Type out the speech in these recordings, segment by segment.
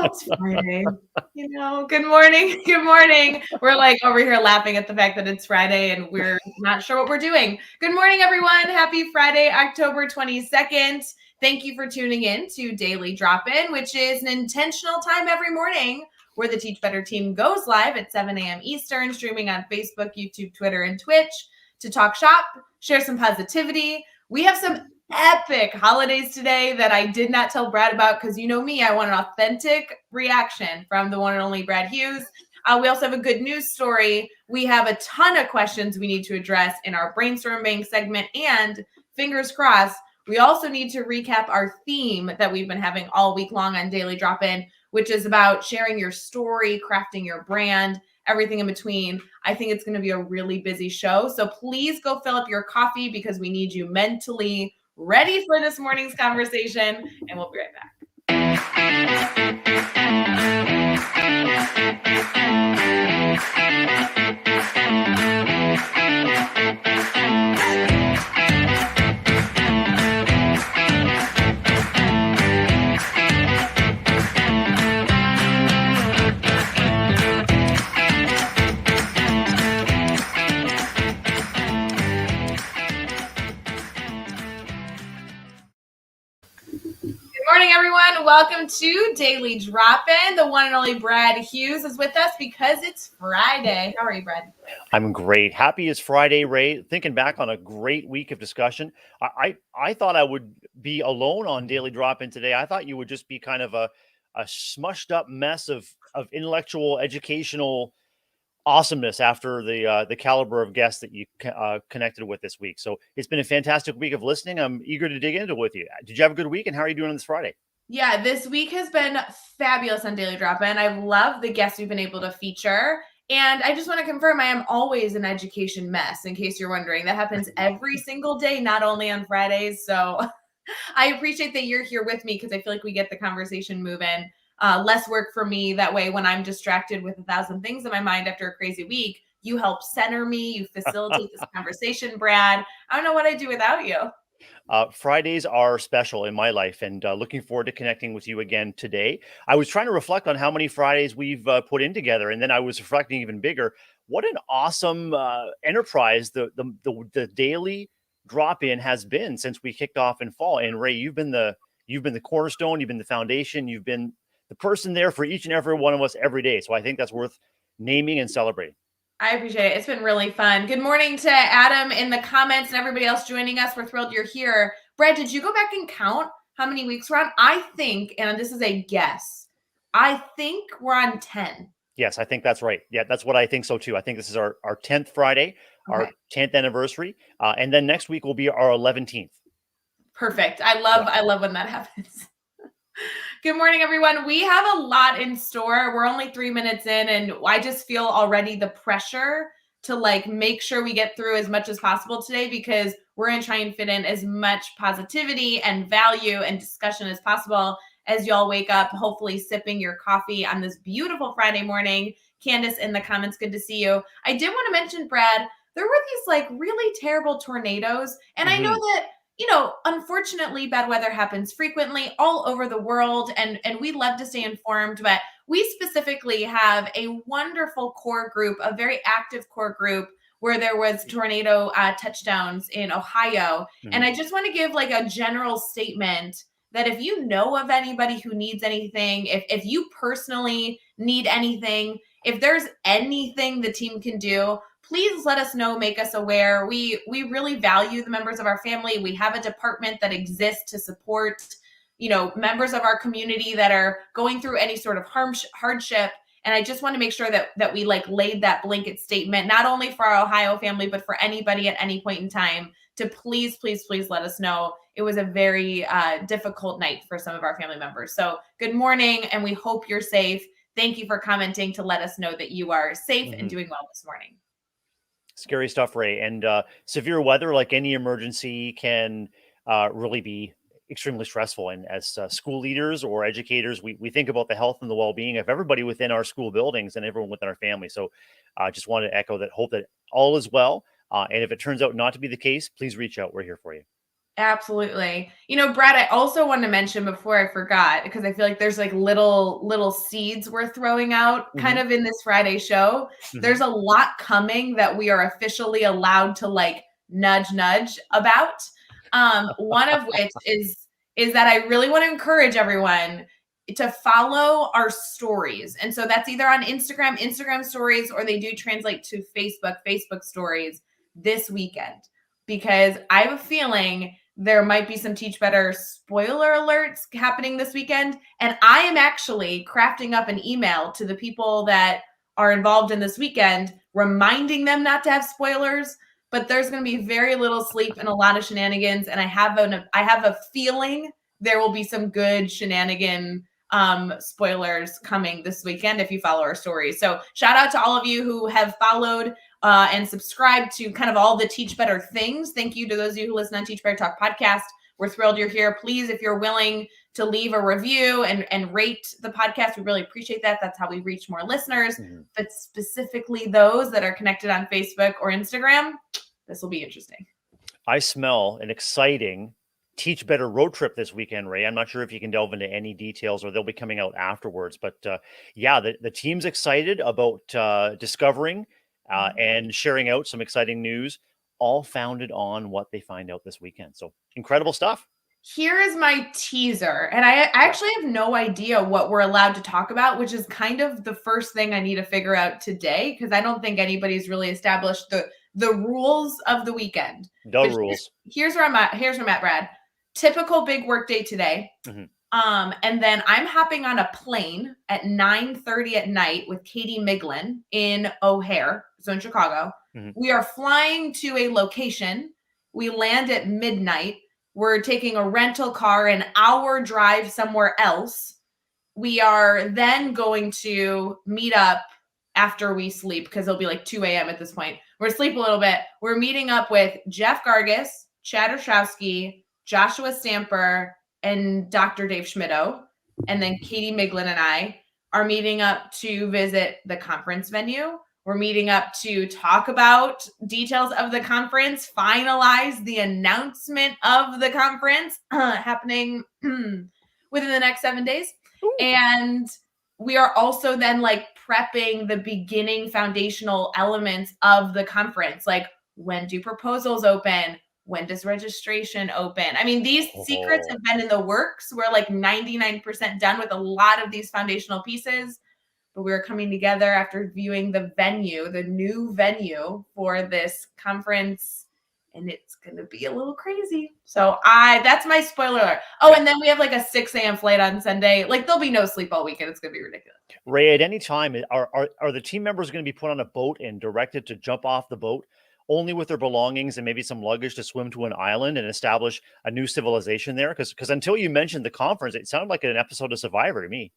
Oh, it's Friday. Good morning. Good morning. We're like over here laughing at the fact that it's Friday and we're not sure what we're doing. Good morning, everyone. Happy Friday, October 22nd. Thank you for tuning in to Daily Drop-In, which is an intentional time every morning where the Teach Better team goes live at 7 a.m. Eastern, streaming on Facebook, YouTube, Twitter, and Twitch to talk shop, share some positivity. We have some epic holidays today that I did not tell Brad about because you know me, I want an authentic reaction from the one and only Brad Hughes. We also have a good news story. We have a ton of questions we need to address in our brainstorming segment, and fingers crossed, we also need to recap our theme that we've been having all week long on Daily Drop-In, which is about sharing your story, crafting your brand, everything in between. I think it's going to be a really busy show. So please go fill up your coffee because we need you mentally ready for this morning's conversation, and we'll be right back. Morning, everyone. Welcome to Daily Drop-In. The one and only Brad Hughes is with us because it's Friday. How are you, Brad? I'm great. Happy it's Friday, Ray. Thinking back on a great week of discussion. I thought I would be alone on Daily Drop-In today. I thought you would just be kind of a smushed up mess of intellectual, educational awesomeness after the caliber of guests that you connected with this week. So it's been a fantastic week of listening. I'm eager to dig into it with you. Did you have a good week, and how are you doing on this Friday? Yeah, this week has been fabulous on Daily Drop-In. I love the guests we've been able to feature. And I just want to confirm I am always an education mess, in case you're wondering. That happens every single day, not only on Fridays. So I appreciate that you're here with me because I feel like we get the conversation moving. Less work for me. That way, when I'm distracted with 1,000 things in my mind after a crazy week, you help center me. You facilitate this conversation, Brad. I don't know what I'd do without you. Fridays are special in my life, and looking forward to connecting with you again today. I was trying to reflect on how many Fridays we've put in together, and then I was reflecting even bigger. What an awesome enterprise the daily drop-in has been since we kicked off in fall. And Ray, you've been the cornerstone, you've been the foundation, you've been the person there for each and every one of us every day. So I think that's worth naming and celebrating. I appreciate it. It's been really fun. Good morning to Adam in the comments and everybody else joining us. We're thrilled you're here. Brad, did you go back and count how many weeks we're on? I think, and this is a guess, I think we're on 10. Yes, I think that's right. Yeah, that's what I think so too. I think this is our 10th Friday, Okay. our 10th anniversary. And then next week will be our 11th. Perfect. I love when that happens. Good morning, everyone. We have a lot in store. We're only 3 minutes in, and I just feel already the pressure to make sure we get through as much as possible today because we're going to try and fit in as much positivity and value and discussion as possible as y'all wake up, hopefully sipping your coffee on this beautiful Friday morning. Candace in the comments, good to see you. I did want to mention, Brad, there were these really terrible tornadoes, and I know that unfortunately, bad weather happens frequently all over the world, and we love to stay informed, but we specifically have a wonderful core group, a very active core group, where there was tornado touchdowns in Ohio. Mm-hmm. And I just want to give a general statement that if you know of anybody who needs anything, if you personally need anything, if there's anything the team can do, please let us know, make us aware. We really value the members of our family. We have a department that exists to support, members of our community that are going through any sort of hardship. And I just want to make sure that we laid that blanket statement, not only for our Ohio family, but for anybody at any point in time to please, please, please let us know. It was a very difficult night for some of our family members. So good morning, and we hope you're safe. Thank you for commenting to let us know that you are safe and doing well this morning. Scary stuff, Ray. And severe weather, like any emergency, can really be extremely stressful. And as school leaders or educators, we think about the health and the well-being of everybody within our school buildings and everyone within our family. So I just wanted to echo that, hope that all is well. And if it turns out not to be the case, please reach out. We're here for you. Absolutely. Brad, I also want to mention before I forgot, because I feel like there's like little seeds we're throwing out kind Mhm, of in this Friday show. mhm. There's a lot coming that we are officially allowed to like nudge about. One of which is that I really want to encourage everyone to follow our stories. And so that's either on Instagram stories, or they do translate to Facebook stories this weekend. Because I have a feeling there might be some Teach Better spoiler alerts happening this weekend. And I am actually crafting up an email to the people that are involved in this weekend, reminding them not to have spoilers. But there's going to be very little sleep and a lot of shenanigans. And I have a feeling there will be some good shenanigan spoilers coming this weekend if you follow our stories. So shout out to all of you who have followed and subscribe to kind of all the Teach Better things. Thank you to those of you who listen on Teach Better Talk podcast. We're thrilled you're here. Please, if you're willing to leave a review and rate the podcast, we really appreciate that. That's how we reach more listeners. Mhm. But specifically those that are connected on Facebook or Instagram, this will be interesting. I smell an exciting Teach Better road trip this weekend, Ray. I'm not sure if you can delve into any details, or they'll be coming out afterwards. But yeah, the team's excited about discovering and sharing out some exciting news, all founded on what they find out this weekend. So incredible stuff. Here is my teaser. And I actually have no idea what we're allowed to talk about, which is kind of the first thing I need to figure out today, because I don't think anybody's really established the rules of the weekend. The But rules. here's where I'm at. Here's where I'm at, Brad. Typical big work day today. Mhm. And then I'm hopping on a plane at 9:30 at night with Katie Miglin in O'Hare, so in Chicago. Mhm. We are flying to a location. We land at midnight. We're taking a rental car, an hour drive somewhere else. We are then going to meet up after we sleep, because it'll be like 2 a.m. at this point. We're asleep a little bit. We're meeting up with Jeff Gargas, Chad Ershowski, Joshua Stamper, and Dr. Dave Schmittou. And then Katie Miglin and I are meeting up to visit the conference venue. We're meeting up to talk about details of the conference, finalize the announcement of the conference happening within the next 7 days. Ooh. And we are also then like prepping the beginning foundational elements of the conference. Like, when do proposals open? When does registration open? I mean, these secrets have been in the works. We're like 99% done with a lot of these foundational pieces, but we were coming together after viewing the new venue for this conference, and it's gonna be a little crazy. So that's my spoiler alert. Oh, and then we have like a 6 a.m. flight on Sunday. Like, there'll be no sleep all weekend. It's gonna be ridiculous. Ray, at any time, are the team members going to be put on a boat and directed to jump off the boat only with their belongings and maybe some luggage to swim to an island and establish a new civilization there? Because until you mentioned the conference, it sounded like an episode of Survivor to me.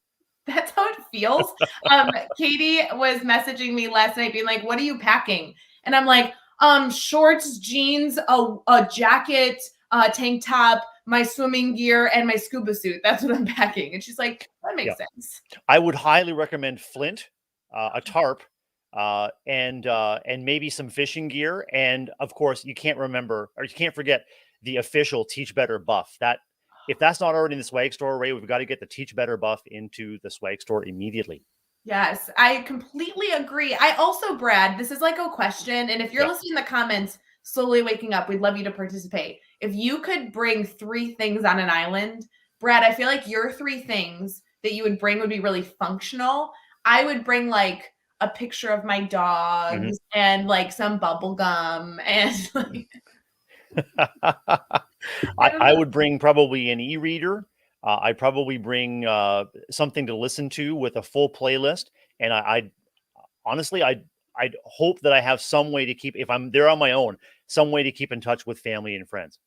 That's how it feels. Katie was messaging me last night being like, what are you packing? And I'm like, shorts, jeans, a jacket, tank top, my swimming gear, and my scuba suit. That's what I'm packing. And she's like, that makes sense. I would highly recommend Flint, a tarp, and maybe some fishing gear. And of course, you can't forget the official Teach Better buff. That if that's not already in the swag store, Ray, we've got to get the Teach Better buff into the swag store immediately. Yes, I completely agree. I also, Brad, this is like a question. And if you're listening in the comments, slowly waking up, we'd love you to participate. If you could bring 3 things on an island, Brad, I feel like your 3 things that you would bring would be really functional. I would bring like a picture of my dogs and like some bubble gum and like I would bring probably an e-reader. I'd probably bring something to listen to with a full playlist. And I'd honestly, I'd hope that I have some way to keep, if I'm there on my own, some way to keep in touch with family and friends.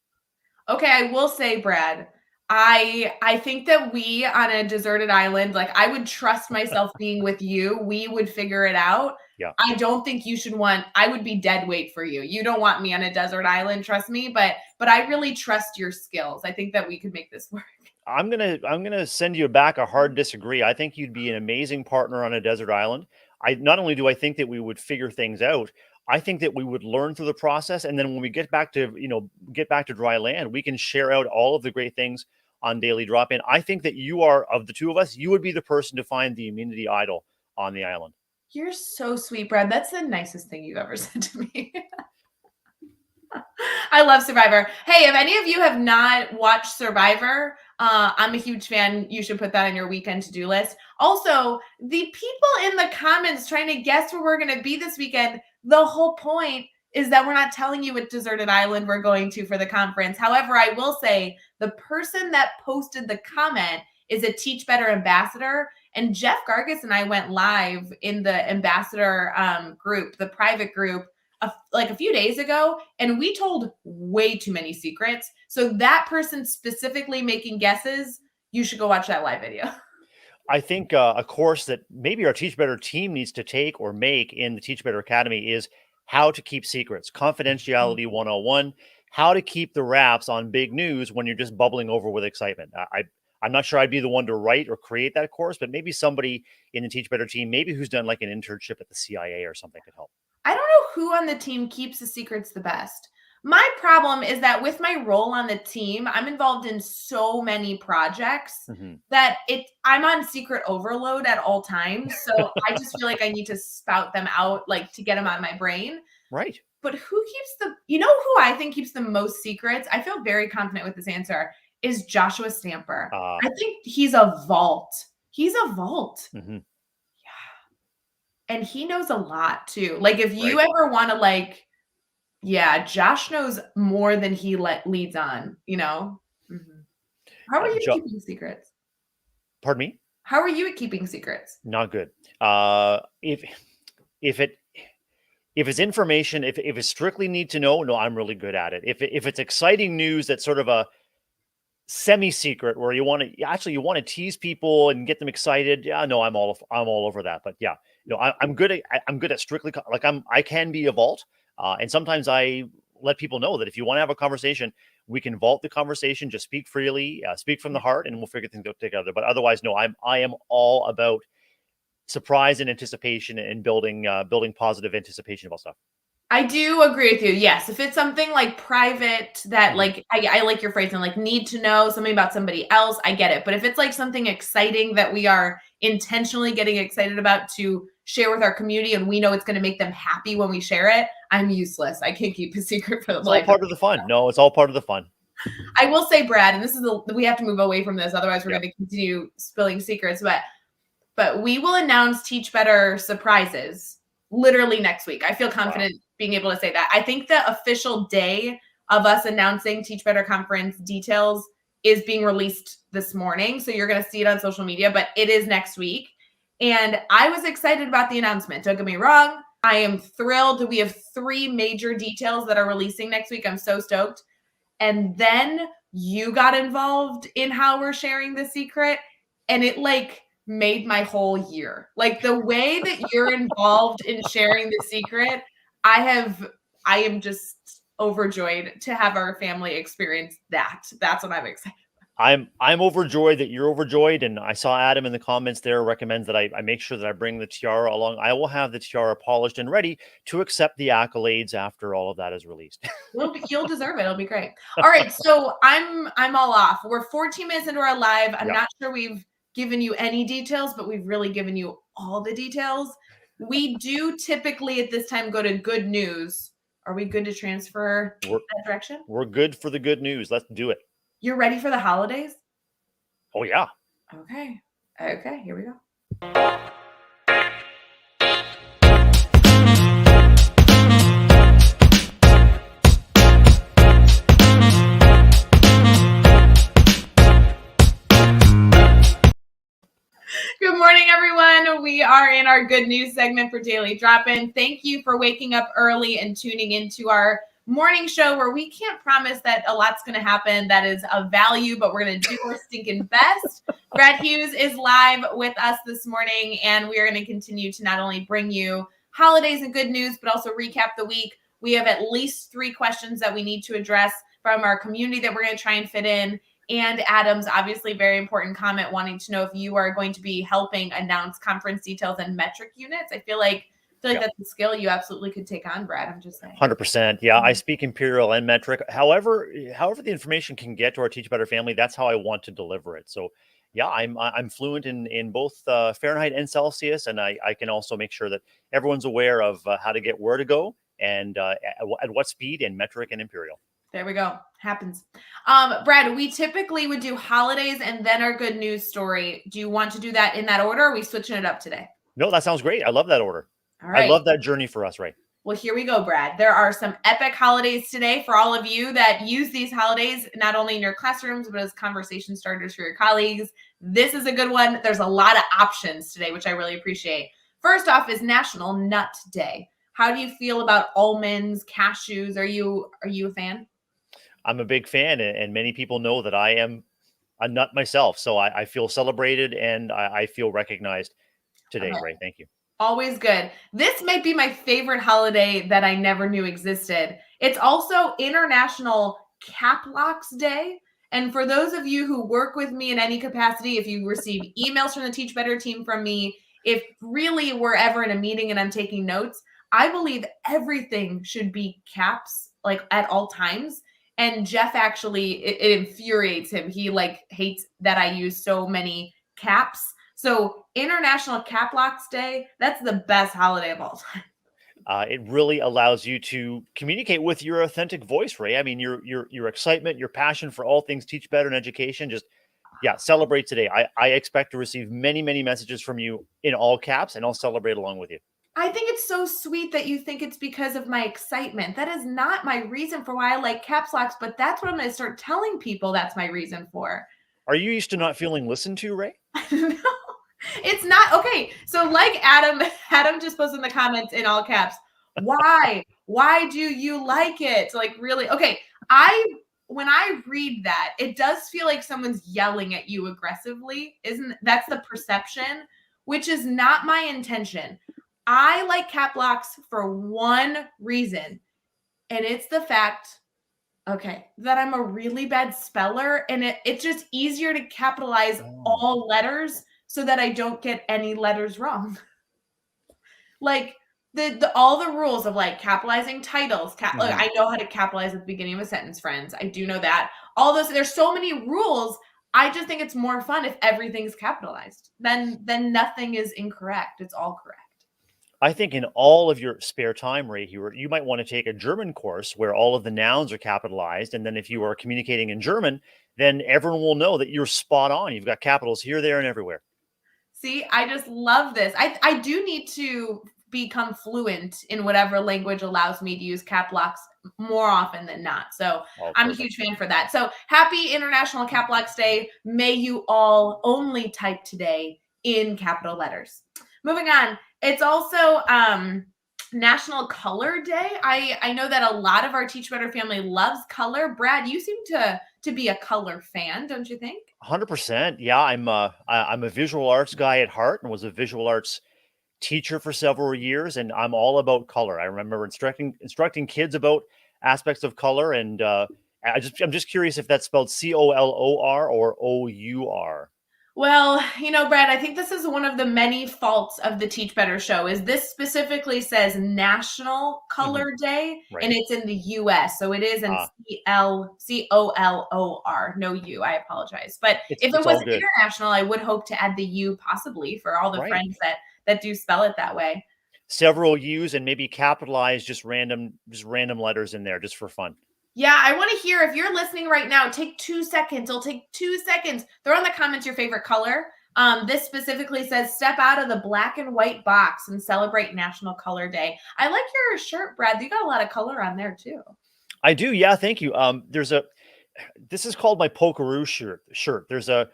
Okay, I will say, Brad, I think that we on a deserted island, like I would trust myself being with you. We would figure it out. Yeah. I don't think you should I would be dead weight for you. You don't want me on a desert island, trust me, but I really trust your skills. I think that we could make this work. I'm gonna send you back a hard disagree. I think you'd be an amazing partner on a desert island. Not only do I think that we would figure things out, I think that we would learn through the process, and then when we get back to dry land, we can share out all of the great things on Daily Drop In. I think that you are, of the two of us, you would be the person to find the immunity idol on the island. You're so sweet, Brad. That's the nicest thing you've ever said to me. I love Survivor. Hey, if any of you have not watched Survivor, I'm a huge fan. You should put that on your weekend to-do list. Also, the people in the comments trying to guess where we're going to be this weekend, the whole point is that we're not telling you what deserted island we're going to for the conference. However, I will say the person that posted the comment is a Teach Better ambassador. And Jeff Gargis and I went live in the ambassador group, the private group, a few days ago, and we told way too many secrets. So that person specifically making guesses, you should go watch that live video. I think a course that maybe our Teach Better team needs to take or make in the Teach Better Academy is how to keep secrets, confidentiality 101, how to keep the wraps on big news when you're just bubbling over with excitement. I'm not sure I'd be the one to write or create that course, but maybe somebody in the Teach Better team, maybe who's done like an internship at the CIA or something, could help. I don't know who on the team keeps the secrets the best. My problem is that with my role on the team, I'm involved in so many projects that I'm on secret overload at all times. So I just feel like I need to spout them out, like to get them on my brain. Right. But who keeps you know who I think keeps the most secrets? I feel very confident with this answer, is Joshua Stamper. I think he's a vault. He's a vault. And he knows a lot too. Like if you ever want to Josh knows more than he leads on, you know? How are you at keeping secrets? Pardon me? How are you at keeping secrets? Not good. If it's information, if it's strictly need to know, no, I'm really good at it. If it's exciting news that's sort of a semi-secret where you want to tease people and get them excited, yeah, no, I'm all over that. But yeah, I'm good at strictly, like I can be a vault, and sometimes I let people know that if you want to have a conversation, we can vault the conversation, just speak freely, speak from the heart, and we'll figure things out together. But otherwise, no, I am all about surprise and anticipation and building positive anticipation about stuff. I do agree with you. Yes. If it's something like private that like, I like your phrase and like need to know something about somebody else, I get it. But if it's like something exciting that we are intentionally getting excited about to share with our community and we know it's going to make them happy when we share it, I'm useless. I can't keep a secret for the life. It's all part of the fun. No, it's all part of the fun. I will say, Brad, and this is we have to move away from this. Otherwise we're going to continue spilling secrets, but we will announce Teach Better surprises literally next week. I feel confident being able to say that. I think the official day of us announcing Teach Better Conference details is being released this morning. So you're going to see it on social media, but it is next week. And I was excited about the announcement. Don't get me wrong. I am thrilled. We have 3 major details that are releasing next week. I'm so stoked. And then you got involved in how we're sharing the secret. And it made my whole year. Like the way that you're involved in sharing the secret, I am just overjoyed to have our family experience that. That's what I'm excited about. I'm overjoyed that you're overjoyed. And I saw Adam in the comments there recommends that I make sure that I bring the tiara along. I will have the tiara polished and ready to accept the accolades after all of that is released. You'll deserve it. It'll be great. All right. So I'm all off. We're 14 minutes into our live. I'm not sure we've given you any details, but we've really given you all the details. We do typically at this time go to good news. Are we good to transfer that direction? We're good for the good news. Let's do it. You're ready for the holidays? Oh, yeah. Okay, here we go. Good morning, everyone. We are in our good news segment for Daily Drop-In. Thank you for waking up early and tuning into our morning show where we can't promise that a lot's going to happen that is of value, but we're going to do our stinking best. Brad Hughes is live with us this morning, and we are going to continue to not only bring you holidays and good news, but also recap the week. We have at least 3 questions that we need to address from our community that we're going to try and fit in. And Adam's obviously very important comment wanting to know if you are going to be helping announce conference details and metric units. I feel like feel like that's a skill you absolutely could take on, Brad. I'm just saying. 100%. Yeah, I speak imperial and metric. However, the information can get to our Teach Better family, that's how I want to deliver it. So, yeah, I'm fluent in both Fahrenheit and Celsius, and I can also make sure that everyone's aware of how to get where to go and at what speed in metric and imperial. There we go. Happens. Brad, we typically would do holidays and then our good news story. Do you want to do that in that order? Or are we switching it up today? No, that sounds great. I love that order. All right. I love that journey for us, Ray. Well, here we go, Brad. There are some epic holidays today for all of you that use these holidays, not only in your classrooms, but as conversation starters for your colleagues. This is a good one. There's a lot of options today, which I really appreciate. First off is National Nut Day. How do you feel about almonds, cashews? Are you a fan? I'm a big fan, and many people know that I am a nut myself. So I feel celebrated and I feel recognized today, Ray. Thank you. Always good. This might be my favorite holiday that I never knew existed. It's also International Cap Locks Day. And for those of you who work with me in any capacity, if you receive emails from the Teach Better team from me, if really we're ever in a meeting and I'm taking notes, I believe everything should be caps, like at all times. And Jeff actually, it infuriates him. He hates that I use so many caps. So International Cap Locks Day, that's the best holiday of all time. It really allows you to communicate with your authentic voice, Ray. I mean, your excitement, your passion for all things Teach Better and education, just celebrate today. I expect to receive many, many messages from you in all caps, and I'll celebrate along with you. I think it's so sweet that you think it's because of my excitement. That is not my reason for why I like caps locks, but that's what I'm going to start telling people that's my reason for. Are you used to not feeling listened to, Ray? No, it's not. Okay, so like Adam just posted in the comments in all caps, why do you like it? Like, really? Okay, when I read that, it does feel like someone's yelling at you aggressively. That's the perception, which is not my intention. I like cap locks for one reason, and it's the fact, that I'm a really bad speller, and it's just easier to capitalize all letters so that I don't get any letters wrong. Like all the rules of like capitalizing titles. Look, I know how to capitalize at the beginning of a sentence, friends. I do know that. All those, there's so many rules. I just think it's more fun if everything's capitalized. Then nothing is incorrect. It's all correct. I think in all of your spare time, Ray, you might want to take a German course where all of the nouns are capitalized. And then if you are communicating in German, then everyone will know that you're spot on. You've got capitals here, there, and everywhere. See, I just love this. I do need to become fluent in whatever language allows me to use cap locks more often than not. So I'm a huge fan for that. So happy International Cap Locks Day. May you all only type today in capital letters. Moving on. It's also National Color Day. I know that a lot of our Teach Better family loves color. Brad, you seem to be a color fan, don't you think? 100%. Yeah, I'm a visual arts guy at heart and was a visual arts teacher for several years, and I'm all about color. I remember instructing kids about aspects of color, and I'm just curious if that's spelled COLOR or OUR. Well, Brad, I think this is one of the many faults of the Teach Better show is this specifically says National Color Day, and it's in the U.S., so it is in COLOR, no U. I apologize. But if it was international, I would hope to add the U possibly for all the friends that do spell it that way. Several U's and maybe capitalize just random letters in there just for fun. Yeah, I want to hear if you're listening right now, take 2 seconds. It'll take 2 seconds. Throw in the comments your favorite color. This specifically says, step out of the black and white box and celebrate National Color Day. I like your shirt, Brad. You got a lot of color on there too. I do. Yeah. Thank you. This is called my Pokeroo shirt. There's a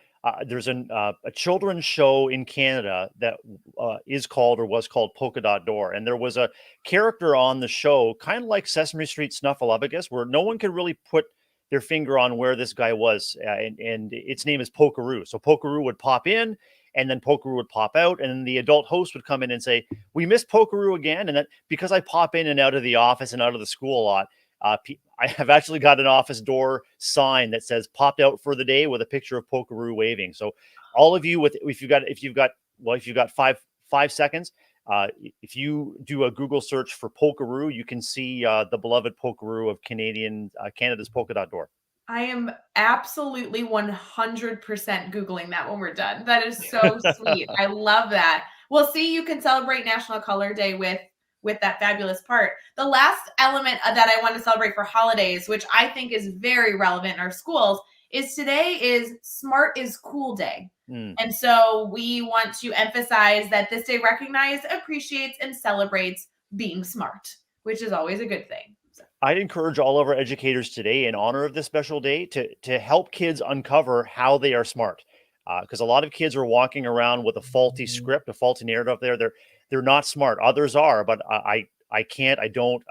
children's show in Canada that is called or was called Polka Dot Door. And there was a character on the show, kind of like Sesame Street Snuffleupagus, where no one could really put their finger on where this guy was. And its name is Pokeroo. So Pokeroo would pop in and then Pokeroo would pop out. And then the adult host would come in and say, we missed Pokeroo again. And that because I pop in and out of the office and out of the school a lot, I have actually got an office door sign that says popped out for the day with a picture of Pokeroo waving. So all of you if you've got 5 seconds, If you do a Google search for Polkaroo, you can see the beloved Polkaroo of Canada's polka dot door. I am absolutely 100% Googling that when we're done. That is so sweet. I love that. Well, see, you can celebrate National Color Day with that fabulous part. The last element that I want to celebrate for holidays, which I think is very relevant in our schools, is today is Smart is Cool Day. Mm. And so we want to emphasize that this day recognizes, appreciates, and celebrates being smart, which is always a good thing. I'd encourage all of our educators today, in honor of this special day, to help kids uncover how they are smart, because a lot of kids are walking around with a faulty script, a faulty narrative. They're not smart. Others are, but I can't. I don't.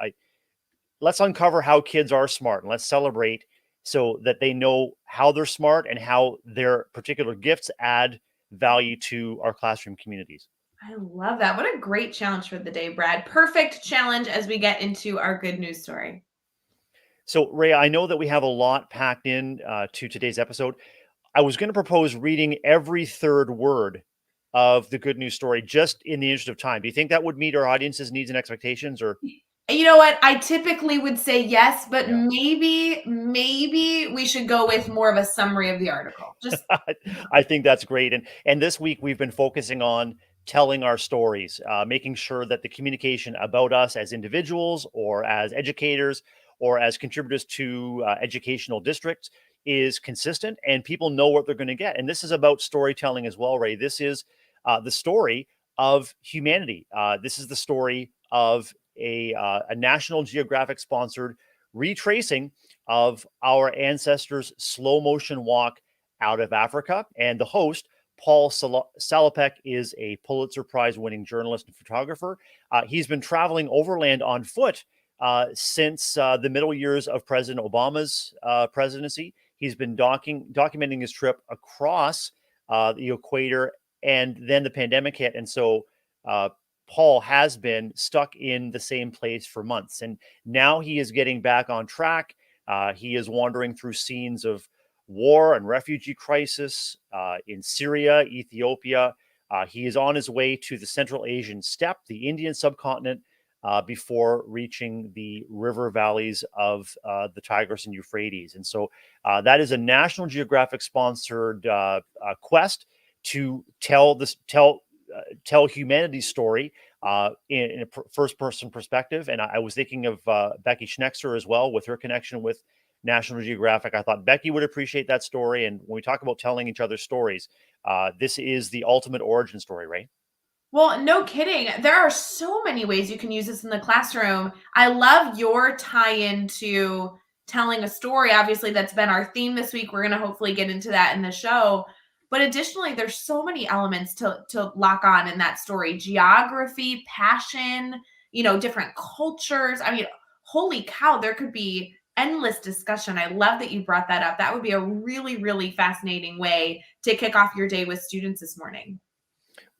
Let's uncover how kids are smart, and let's celebrate so that they know how they're smart and how their particular gifts add value to our classroom communities. I love that. What a great challenge for the day, Brad. Perfect challenge as we get into our good news story. So, Ray, I know that we have a lot packed in to today's episode. I was going to propose reading every third word of the good news story just in the interest of time. Do you think that would meet our audience's needs and expectations? Or You know what? I typically would say yes, but Yeah. maybe we should go with more of a summary of the article. Just I think that's great. And this week we've been focusing on telling our stories, making sure that the communication about us as individuals or as educators or as contributors to educational districts is consistent and people know what they're going to get. And this is about storytelling as well, Ray. This is the story of humanity. This is the story of a National Geographic sponsored retracing of our ancestors' slow motion walk out of Africa. And the host, Paul Salopek, is a Pulitzer Prize winning journalist and photographer. He's been traveling overland on foot since the middle years of President Obama's presidency. He's been documenting his trip across the equator, and then the pandemic hit. And so Paul has been stuck in the same place for months. And now he is getting back on track. He is wandering through scenes of war and refugee crisis in Syria, Ethiopia. He is on his way to the Central Asian steppe, the Indian subcontinent, before reaching the river valleys of the Tigris and Euphrates. And so that is a National Geographic sponsored quest to tell humanity's story in a first-person perspective. And I was thinking of Becky Schnexer as well, with her connection with National Geographic. I thought Becky would appreciate that story. And when we talk about telling each other's stories, this is the ultimate origin story, right? Well, no kidding. There are so many ways you can use this in the classroom. I love your tie-in to telling a story. Obviously, that's been our theme this week. We're going to hopefully get into that in the show. But additionally, there's so many elements to lock on in that story. Geography, passion, different cultures. I mean, holy cow, there could be endless discussion. I love that you brought that up. That would be a really, really fascinating way to kick off your day with students this morning.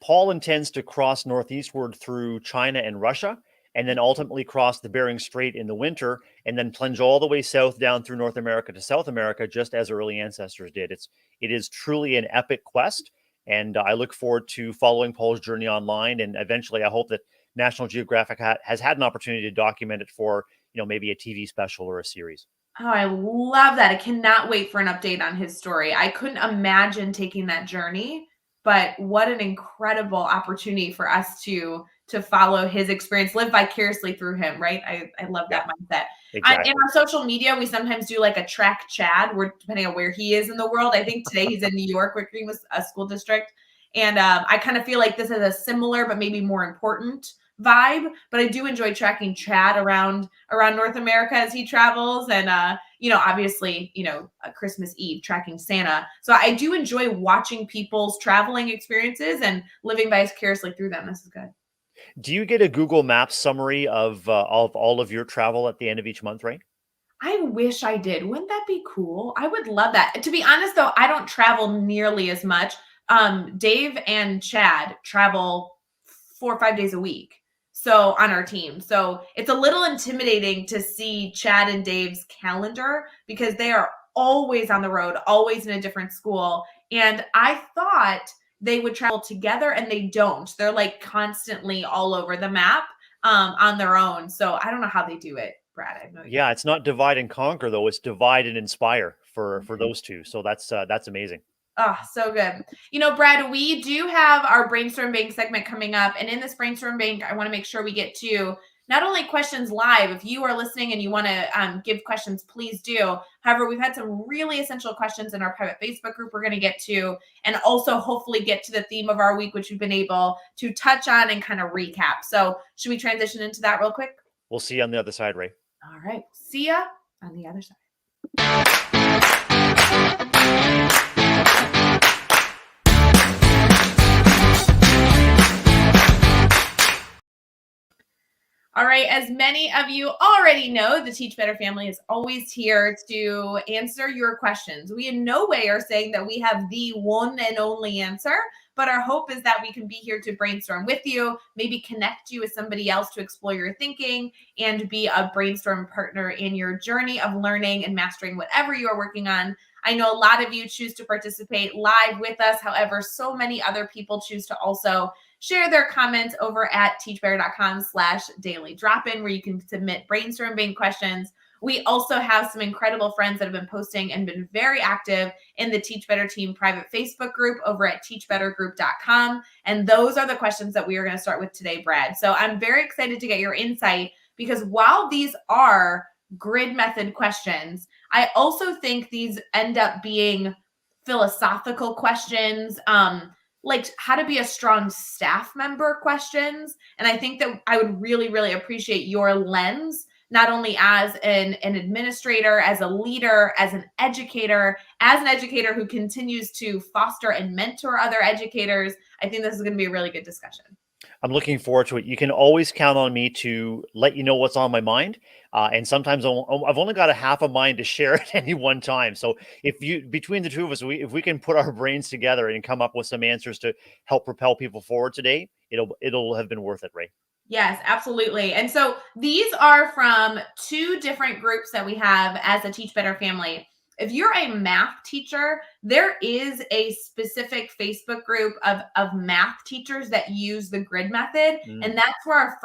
Paul intends to cross northeastward through China and Russia, and then ultimately cross the Bering Strait in the winter, and then plunge all the way south down through North America to South America, just as early ancestors did. It is truly an epic quest, and I look forward to following Paul's journey online. And eventually, I hope that National Geographic has had an opportunity to document it for maybe a TV special or a series. Oh, I love that. I cannot wait for an update on his story. I couldn't imagine taking that journey, but what an incredible opportunity for us to follow his experience, live vicariously through him, right? I love that mindset. Exactly. And on social media, we sometimes do like a track Chad, where depending on where he is in the world. I think today he's in New York working with a school district. And I kind of feel like this is a similar, but maybe more important vibe. But I do enjoy tracking Chad around North America as he travels. And obviously, Christmas Eve tracking Santa. So I do enjoy watching people's traveling experiences and living vicariously through them. This is good. Do you get a Google Maps summary of all of your travel at the end of each month, right? I wish I did. Wouldn't that be cool? I would love that. To be honest, though, I don't travel nearly as much. Dave and Chad travel 4 or 5 days a week. So on our team. So it's a little intimidating to see Chad and Dave's calendar because they are always on the road, always in a different school. And I thought they would travel together, and they don't. They're like constantly all over the map on their own. So I don't know how they do it, Brad. I have no idea. Yeah, it's not divide and conquer though; it's divide and inspire for those two. So that's amazing. Oh, so good. Brad, we do have our brainstorm bank segment coming up. And in this brainstorm bank, I want to make sure we get to not only questions live. If you are listening and you want to give questions, please do. However, we've had some really essential questions in our private Facebook group we're going to get to, and also hopefully get to the theme of our week, which we've been able to touch on and kind of recap. So should we transition into that real quick? We'll see you on the other side, Rae. All right. See ya on the other side. All right, as many of you already know, the Teach Better family is always here to answer your questions. We in no way are saying that we have the one and only answer, but our hope is that we can be here to brainstorm with you, maybe connect you with somebody else to explore your thinking and be a brainstorm partner in your journey of learning and mastering whatever you are working on. I know a lot of you choose to participate live with us. However, so many other people choose to also share their comments over at teachbetter.com/daily drop-in, where you can submit brainstorm bank questions. We also have some incredible friends that have been posting and been very active in the Teach Better Team private Facebook group over at teachbettergroup.com. And those are the questions that we are going to start with today, Brad. So I'm very excited to get your insight, because while these are grid method questions, I also think these end up being philosophical questions, like how to be a strong staff member questions. And I think that I would really, really appreciate your lens, not only as an administrator, as a leader, as an educator who continues to foster and mentor other educators. I think this is going to be a really good discussion. I'm looking forward to it. You can always count on me to let you know what's on my mind. And sometimes I've only got a half a mind to share at any one time. So between the two of us, if we can put our brains together and come up with some answers to help propel people forward today, it'll have been worth it, Rae. Yes, absolutely. And so these are from two different groups that we have as a Teach Better family. If you're a math teacher, there is a specific Facebook group of math teachers that use the grid method. And that's where our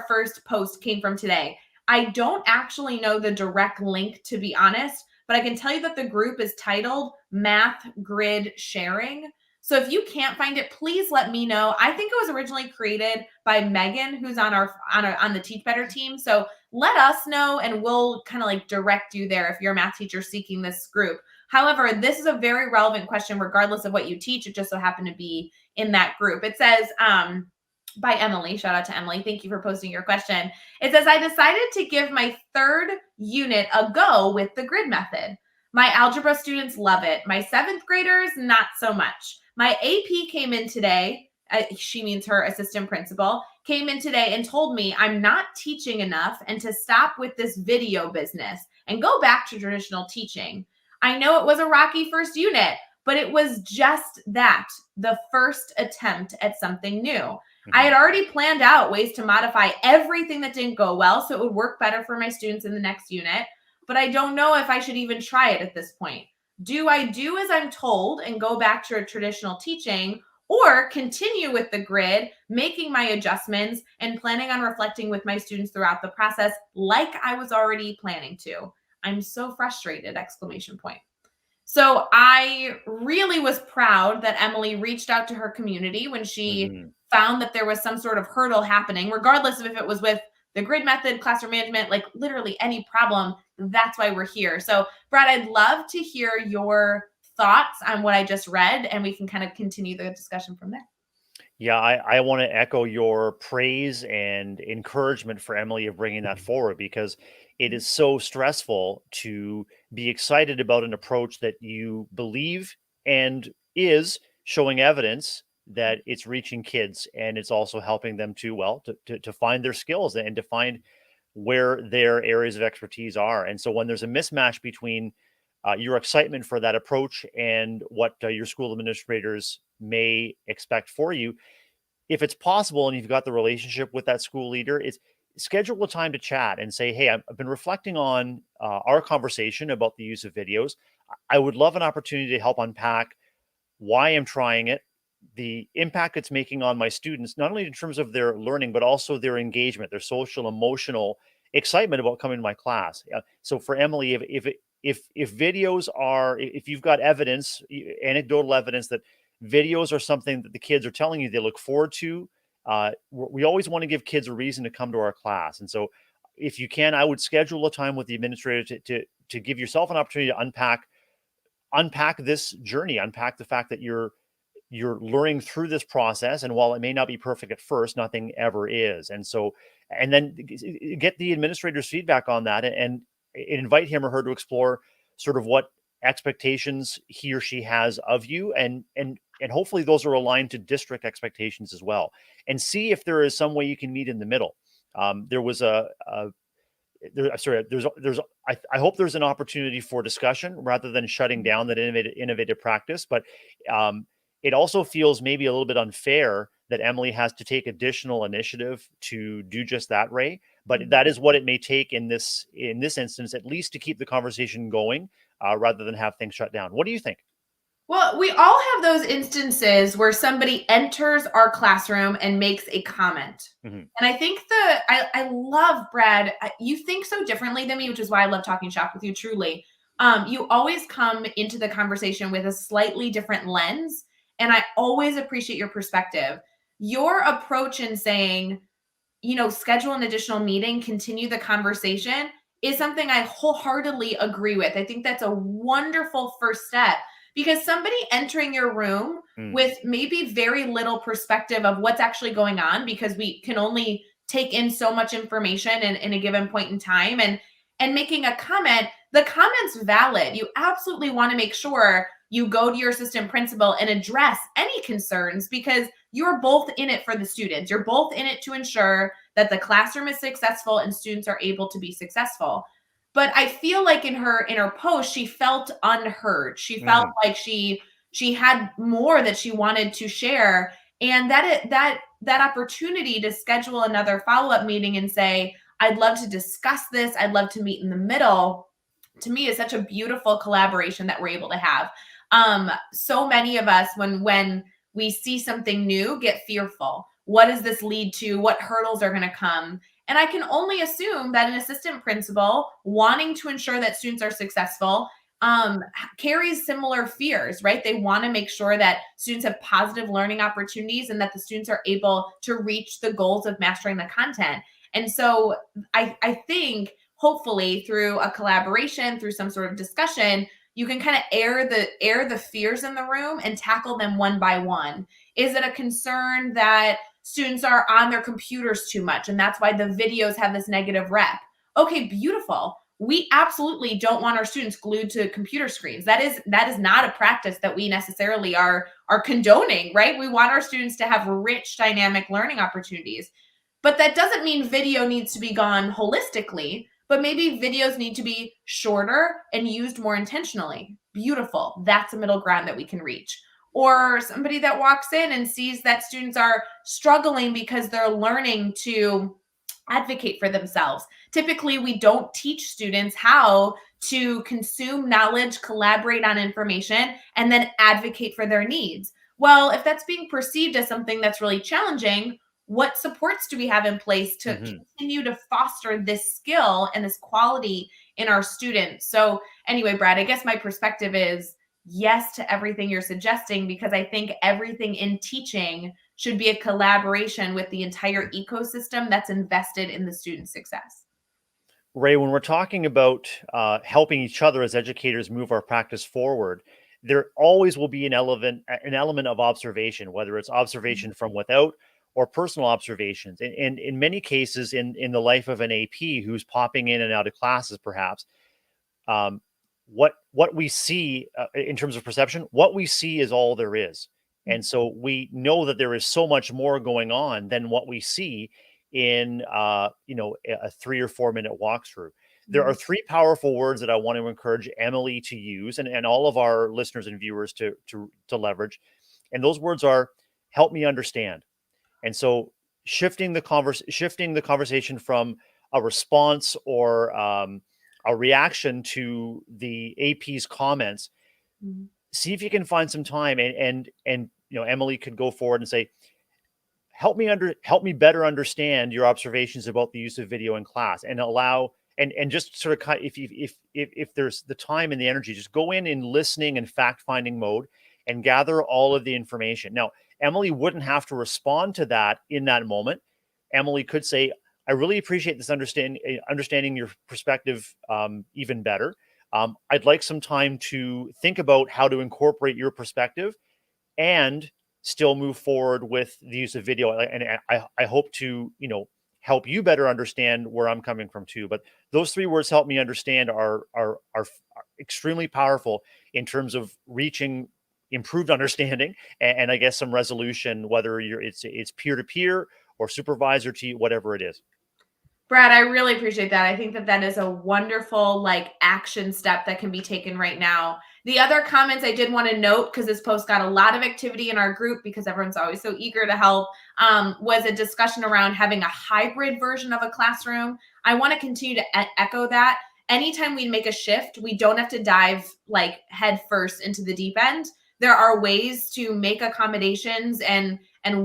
first post came from today. I don't actually know the direct link, to be honest, but I can tell you that the group is titled Math Grid Sharing. So if you can't find it, please let me know. I think it was originally created by Megan, who's on the Teach Better team. So let us know, and we'll kind of like direct you there if you're a math teacher seeking this group. However, this is a very relevant question regardless of what you teach. It just so happened to be in that group. It says, by Emily, shout out to Emily. Thank you for posting your question. It says, I decided to give my third unit a go with the grid method. My algebra students love it. My seventh graders, not so much. My AP came in today. She means her assistant principal, came in today and told me I'm not teaching enough and to stop with this video business and go back to traditional teaching. I know it was a rocky first unit, but it was just that, the first attempt at something new. I had already planned out ways to modify everything that didn't go well so it would work better for my students in the next unit, but I don't know if I should even try it at this point. Do I do as I'm told and go back to a traditional teaching, or continue with the grid, making my adjustments and planning on reflecting with my students throughout the process like I was already planning to? I'm so frustrated, ! So I really was proud that Emily reached out to her community when she found that there was some sort of hurdle happening, regardless of if it was with the grid method, classroom management, like literally any problem. That's why we're here. So Brad, I'd love to hear your thoughts on what I just read, and we can kind of continue the discussion from there. Yeah, I want to echo your praise and encouragement for Emily of bringing that forward, because it is so stressful to be excited about an approach that you believe and is showing evidence that it's reaching kids, and it's also helping them to find their skills and to find where their areas of expertise are. And so when there's a mismatch between your excitement for that approach and what your school administrators may expect for you, if it's possible and you've got the relationship with that school leader, is schedule a time to chat and say, hey, I've been reflecting on our conversation about the use of videos. I would love an opportunity to help unpack why I'm trying it, the impact it's making on my students, not only in terms of their learning, but also their engagement, their social, emotional excitement about coming to my class. So for Emily, if videos are, if you've got evidence, anecdotal evidence that videos are something that the kids are telling you they look forward to, we always want to give kids a reason to come to our class. And so if you can, I would schedule a time with the administrator to give yourself an opportunity to unpack this journey, unpack the fact that you're learning through this process, and while it may not be perfect at first, nothing ever is. And so, and then get the administrator's feedback on that, and invite him or her to explore sort of what expectations he or she has of you, and hopefully those are aligned to district expectations as well, and see if there is some way you can meet in the middle. There was I hope there's an opportunity for discussion rather than shutting down that innovative practice. But it also feels maybe a little bit unfair that Emily has to take additional initiative to do just that, Ray. But that is what it may take in this instance, at least to keep the conversation going, rather than have things shut down. What do you think? Well, we all have those instances where somebody enters our classroom and makes a comment. Mm-hmm. And I think I love, Brad, you think so differently than me, which is why I love talking shop with you, truly. You always come into the conversation with a slightly different lens, and I always appreciate your perspective. Your approach in saying, schedule an additional meeting, continue the conversation, is something I wholeheartedly agree with. I think that's a wonderful first step, because somebody entering your room with maybe very little perspective of what's actually going on, because we can only take in so much information in a given point in time, and making a comment, the comment's valid. You absolutely want to make sure you go to your assistant principal and address any concerns, because you're both in it for the students. You're both in it to ensure that the classroom is successful and students are able to be successful. But I feel like in her post, she felt unheard. She felt like she had more that she wanted to share, and that opportunity to schedule another follow-up meeting and say, I'd love to discuss this, I'd love to meet in the middle, to me is such a beautiful collaboration that we're able to have. So many of us, when we see something new, get fearful. What does this lead to? What hurdles are going to come? And I can only assume that an assistant principal wanting to ensure that students are successful carries similar fears, right? They want to make sure that students have positive learning opportunities and that the students are able to reach the goals of mastering the content. And so I think hopefully through a collaboration, through some sort of discussion, you can kind of air the fears in the room and tackle them one by one. Is it a concern that students are on their computers too much, and that's why the videos have this negative rep? Okay, beautiful. We absolutely don't want our students glued to computer screens. That is not a practice that we necessarily are condoning, right? We want our students to have rich, dynamic learning opportunities. But that doesn't mean video needs to be gone holistically, but maybe videos need to be shorter and used more intentionally. Beautiful. That's a middle ground that we can reach. Or somebody that walks in and sees that students are struggling because they're learning to advocate for themselves. Typically, we don't teach students how to consume knowledge, collaborate on information, and then advocate for their needs. Well, if that's being perceived as something that's really challenging, what supports do we have in place to continue to foster this skill and this quality in our students? So anyway, Brad, I guess my perspective is yes to everything you're suggesting, because I think everything in teaching should be a collaboration with the entire ecosystem that's invested in the student success. Ray, when we're talking about helping each other as educators move our practice forward, there always will be an element of observation, whether it's observation from without or personal observations. And in many cases, in the life of an AP who's popping in and out of classes, perhaps, what we see in terms of perception, what we see is all there is. And so we know that there is so much more going on than what we see in a 3 or 4 minute walkthrough. There are 3 powerful words that I want to encourage Emily to use, and all of our listeners and viewers to leverage. And those words are help me understand. And so shifting the conversation from a response or a reaction to the AP's comments, see if you can find some time, and Emily could go forward and say, help me better understand your observations about the use of video in class, and allow, and just sort of cut, if there's the time and the energy, just go in listening and fact finding mode and gather all of the information. Now, Emily wouldn't have to respond to that in that moment. Emily could say, I really appreciate this understanding your perspective even better. I'd like some time to think about how to incorporate your perspective and still move forward with the use of video. And I hope to, help you better understand where I'm coming from too. But those three words, help me understand, are extremely powerful in terms of reaching improved understanding, and I guess some resolution, whether it's peer to peer or supervisor to you, whatever it is. Brad, I really appreciate that. I think that that is a wonderful action step that can be taken right now. The other comments I did want to note, because this post got a lot of activity in our group because everyone's always so eager to help, was a discussion around having a hybrid version of a classroom. I want to continue to echo that. Anytime we make a shift, we don't have to dive head first into the deep end. There are ways to make accommodations and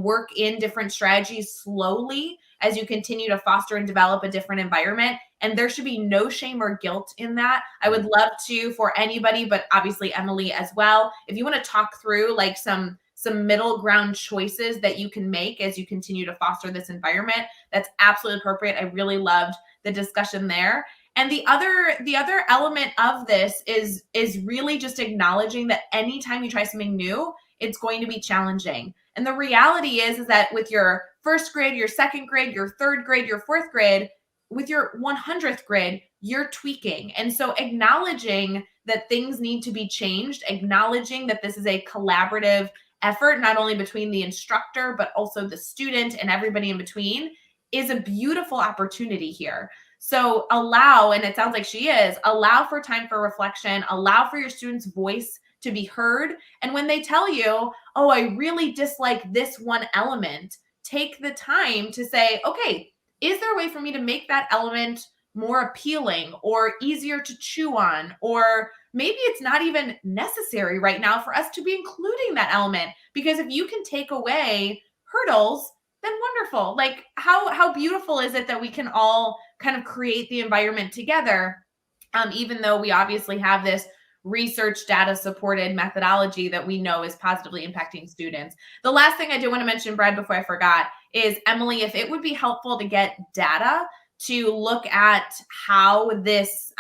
work in different strategies slowly as you continue to foster and develop a different environment. And there should be no shame or guilt in that. I would love to, for anybody, but obviously Emily as well, if you want to talk through some middle ground choices that you can make as you continue to foster this environment, that's absolutely appropriate. I really loved the discussion there. And the other element of this is really just acknowledging that anytime you try something new, it's going to be challenging. And the reality is that with your first grade, your second grade, your third grade, your fourth grade, with your 100th grade, you're tweaking. And so acknowledging that things need to be changed, acknowledging that this is a collaborative effort, not only between the instructor, but also the student and everybody in between, is a beautiful opportunity here. So allow, and it sounds like she is, allow for time for reflection, allow for your students' voice to be heard. And when they tell you, oh, I really dislike this one element, take the time to say, okay, is there a way for me to make that element more appealing or easier to chew on? Or maybe it's not even necessary right now for us to be including that element, because if you can take away hurdles, then wonderful. How beautiful is it that we can all kind of create the environment together, even though we obviously have this research data supported methodology that we know is positively impacting students. The last thing I do want to mention, Brad, before I forgot, is Emily, if it would be helpful to get data to look at how this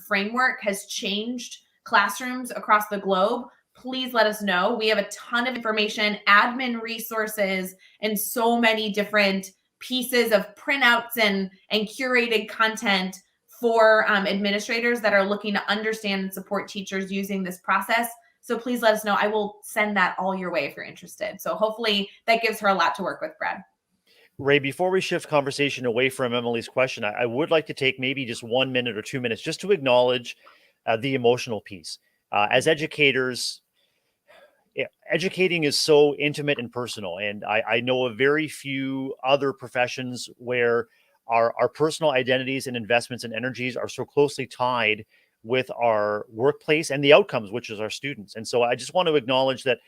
framework has changed classrooms across the globe, please let us know. We have a ton of information, admin resources, and so many different pieces of printouts and curated content for administrators that are looking to understand and support teachers using this process. So please let us know. I will send that all your way if you're interested. So hopefully that gives her a lot to work with, Brad. Ray, before we shift conversation away from Emily's question, I would like to take maybe just 1 minute or 2 minutes just to acknowledge the emotional piece. As educators, educating is so intimate and personal. And I know of very few other professions where our personal identities and investments and energies are so closely tied with our workplace and the outcomes, which is our students. And so I just want to acknowledge that,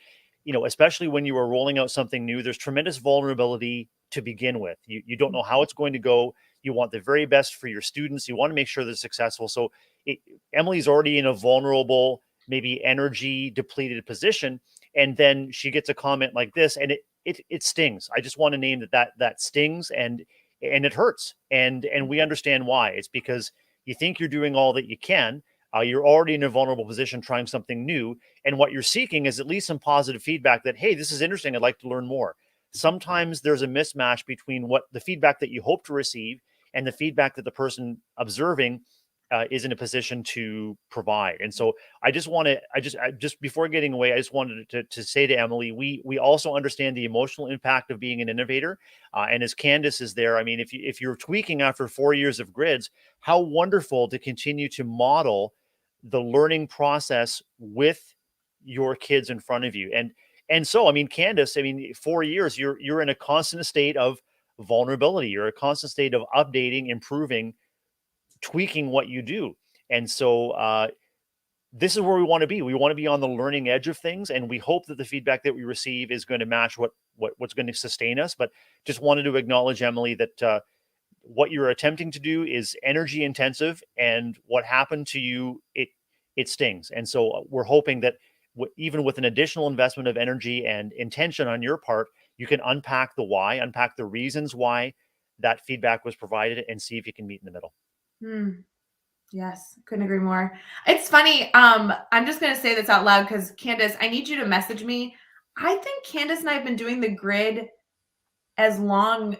especially when you are rolling out something new, there's tremendous vulnerability to begin with. You don't know how it's going to go. You want the very best for your students. You want to make sure they're successful. So Emily's already in a vulnerable, maybe energy depleted position. And then she gets a comment like this, and it stings. I just want to name that stings, and it hurts. And we understand why. It's because you think you're doing all that you can. You're already in a vulnerable position trying something new. And what you're seeking is at least some positive feedback that, hey, this is interesting. I'd like to learn more. Sometimes there's a mismatch between what the feedback that you hope to receive and the feedback that the person observing is in a position to provide. And so I just before getting away, I just wanted to say to Emily, we also understand the emotional impact of being an innovator. And as Candace is there, I mean, if you're tweaking after 4 years of grids, how wonderful to continue to model the learning process with your kids in front of you. And so, I mean, Candace, I mean, 4 years, you're in a constant state of vulnerability. You're in a constant state of updating, improving, tweaking what you do. And so this is where we want to be. We want to be on the learning edge of things, and we hope that the feedback that we receive is going to match what's going to sustain us. But just wanted to acknowledge, Emily, that what you're attempting to do is energy intensive, and what happened to you, it stings. And so we're hoping that even with an additional investment of energy and intention on your part, you can unpack the why, unpack the reasons why that feedback was provided, and see if you can meet in the middle. Yes, couldn't agree more. It's funny. I'm just gonna say this out loud because Candace, I need you to message me. I think Candace and I have been doing the grid as long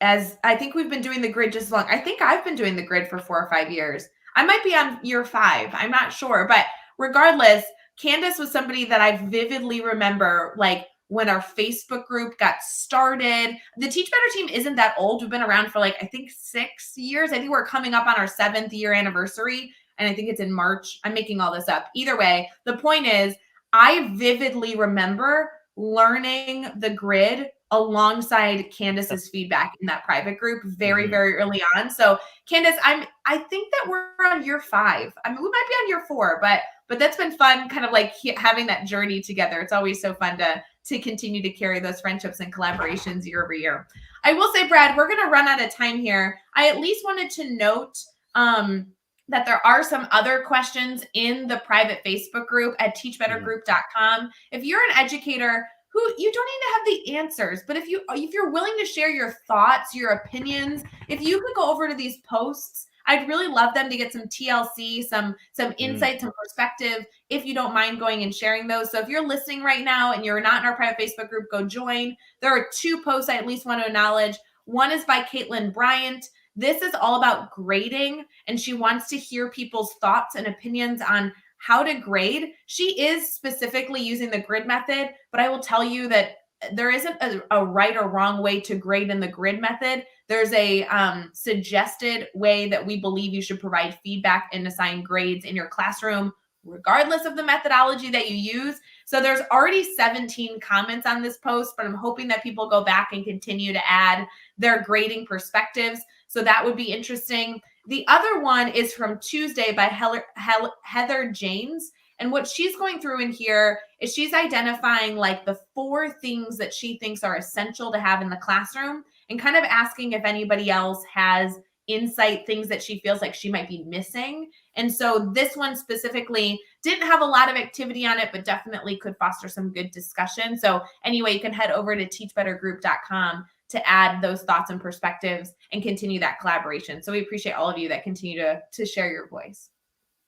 as I think we've been doing the grid just as long. I think I've been doing the grid for 4 or 5 years. I might be on year 5. I'm not sure, but regardless, Candace was somebody that I vividly remember, like when our Facebook group got started. The Teach Better team isn't that old. We've been around for like, I think 6 years. I think we're coming up on our 7th year anniversary. And I think it's in March. I'm making all this up. Either way, the point is, I vividly remember learning the grid alongside Candace's feedback in that private group very, very early on. So Candace, I think that we're on year 5. I mean, we might be on year 4, but that's been fun, kind of like having that journey together. It's always so fun to continue to carry those friendships and collaborations year over year. I will say, Brad, we're going to run out of time here. I at least wanted to note that there are some other questions in the private Facebook group at teachbettergroup.com. If you're an educator who you don't need to have the answers, but if you're willing to share your thoughts, your opinions, if you could go over to these posts, I'd really love them to get some TLC, some insights, some perspective, if you don't mind going and sharing those. So if you're listening right now and you're not in our private Facebook group, go join. There are 2 posts I at least want to acknowledge. One is by Caitlin Bryant. This is all about grading, and she wants to hear people's thoughts and opinions on how to grade. She is specifically using the grid method, but I will tell you that there isn't a right or wrong way to grade in the grid method. There's a suggested way that we believe you should provide feedback and assign grades in your classroom, regardless of the methodology that you use. So there's already 17 comments on this post, but I'm hoping that people go back and continue to add their grading perspectives. So that would be interesting. The other one is from Tuesday by Heather James. And what she's going through in here is she's identifying like the 4 things that she thinks are essential to have in the classroom, and kind of asking if anybody else has insight, things that she feels like she might be missing. And so this one specifically didn't have a lot of activity on it, but definitely could foster some good discussion. So anyway, you can head over to teachbettergroup.com to add those thoughts and perspectives and continue that collaboration. So we appreciate all of you that continue to share your voice.